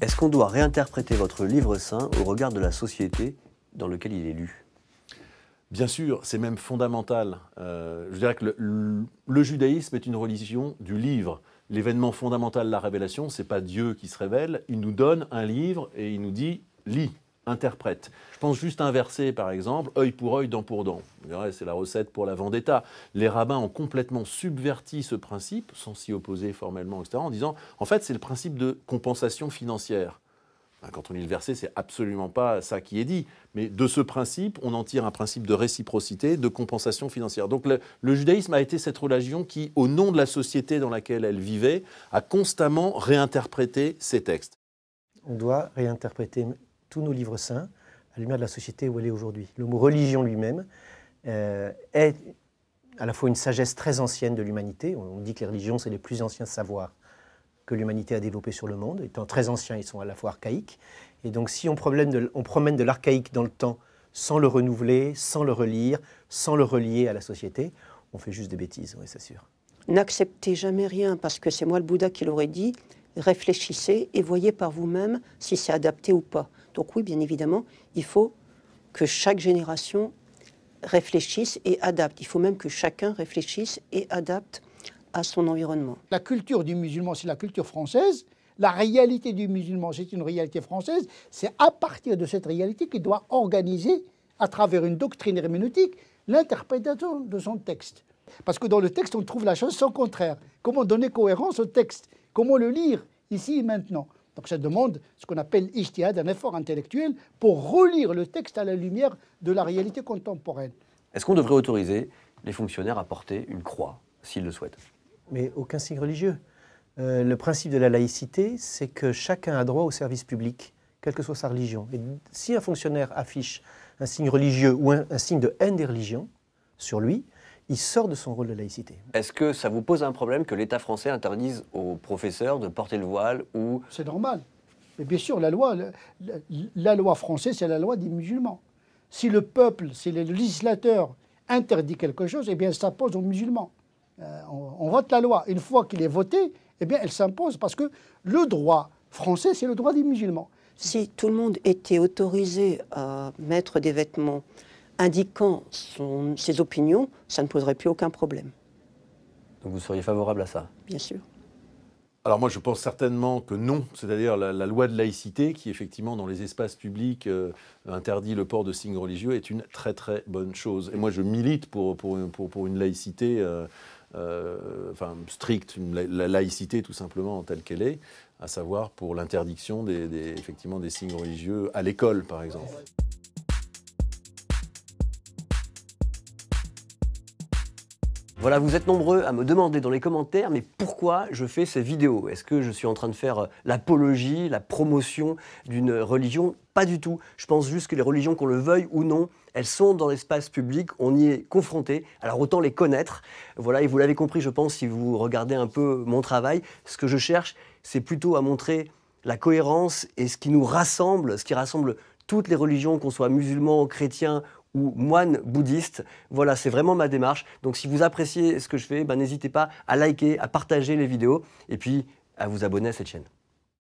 Est-ce qu'on doit réinterpréter votre livre saint au regard de la société dans laquelle il est lu ? Bien sûr, c'est même fondamental. Je dirais que le judaïsme est une religion du livre. L'événement fondamental de la révélation, ce n'est pas Dieu qui se révèle, il nous donne un livre et il nous dit « lis ». Interprète. Je pense juste un verset, par exemple, œil pour œil, dent pour dent. C'est la recette pour la vendetta. Les rabbins ont complètement subverti ce principe, sans s'y opposer formellement, etc., en disant, en fait, c'est le principe de compensation financière. Quand on lit le verset, c'est absolument pas ça qui est dit. Mais de ce principe, on en tire un principe de réciprocité, de compensation financière. Donc le judaïsme a été cette religion qui, au nom de la société dans laquelle elle vivait, a constamment réinterprété ces textes. On doit réinterpréter tous nos livres saints à la lumière de la société où elle est aujourd'hui. Le mot religion lui-même est à la fois une sagesse très ancienne de l'humanité. On dit que les religions, c'est les plus anciens savoirs que l'humanité a développés sur le monde. Étant très anciens, ils sont à la fois archaïques. Et donc si on promène de l'archaïque dans le temps sans le renouveler, sans le relire, sans le relier à la société, on fait juste des bêtises, oui, c'est sûr. N'acceptez jamais rien, parce que c'est moi le Bouddha qui l'aurait dit. Réfléchissez et voyez par vous-même si c'est adapté ou pas. Donc oui, bien évidemment, il faut que chaque génération réfléchisse et adapte. Il faut même que chacun réfléchisse et adapte à son environnement. La culture du musulman, c'est la culture française. La réalité du musulman, c'est une réalité française. C'est à partir de cette réalité qu'il doit organiser, à travers une doctrine herméneutique, l'interprétation de son texte. Parce que dans le texte, on trouve la chose sans contraire. Comment donner cohérence au texte ? Comment le lire, ici et maintenant ? Donc ça demande ce qu'on appelle ijtihad, un effort intellectuel, pour relire le texte à la lumière de la réalité contemporaine. Est-ce qu'on devrait autoriser les fonctionnaires à porter une croix, s'ils le souhaitent ? Mais aucun signe religieux. Le principe de la laïcité, c'est que chacun a droit au service public, quelle que soit sa religion. Et si un fonctionnaire affiche un signe religieux ou un signe de haine des religions sur lui, il sort de son rôle de laïcité. Est-ce que ça vous pose un problème que l'État français interdise aux professeurs de porter le voile ou... C'est normal. Mais bien sûr, la loi française, c'est la loi des musulmans. Si le peuple, si le législateur interdit quelque chose, eh bien, ça s'impose aux musulmans. On vote la loi. Une fois qu'il est voté, eh bien, elle s'impose parce que le droit français, c'est le droit des musulmans. Si tout le monde était autorisé à mettre des vêtements indiquant ses opinions, ça ne poserait plus aucun problème. Donc vous seriez favorable à ça ? Bien sûr. Alors moi je pense certainement que non, c'est-à-dire la loi de laïcité qui effectivement dans les espaces publics interdit le port de signes religieux est une très très bonne chose. Et moi je milite pour une laïcité stricte, la laïcité tout simplement telle qu'elle est, à savoir pour l'interdiction effectivement des signes religieux à l'école par exemple. Voilà, vous êtes nombreux à me demander dans les commentaires, mais pourquoi je fais ces vidéos ? Est-ce que je suis en train de faire l'apologie, la promotion d'une religion ? Pas du tout. Je pense juste que les religions, qu'on le veuille ou non, elles sont dans l'espace public, on y est confronté, alors autant les connaître. Voilà, et vous l'avez compris, je pense, si vous regardez un peu mon travail, ce que je cherche, c'est plutôt à montrer la cohérence et ce qui nous rassemble, ce qui rassemble toutes les religions, qu'on soit musulmans, chrétiens ou moine bouddhiste. Voilà, c'est vraiment ma démarche. Donc si vous appréciez ce que je fais, n'hésitez pas à liker, à partager les vidéos et puis à vous abonner à cette chaîne.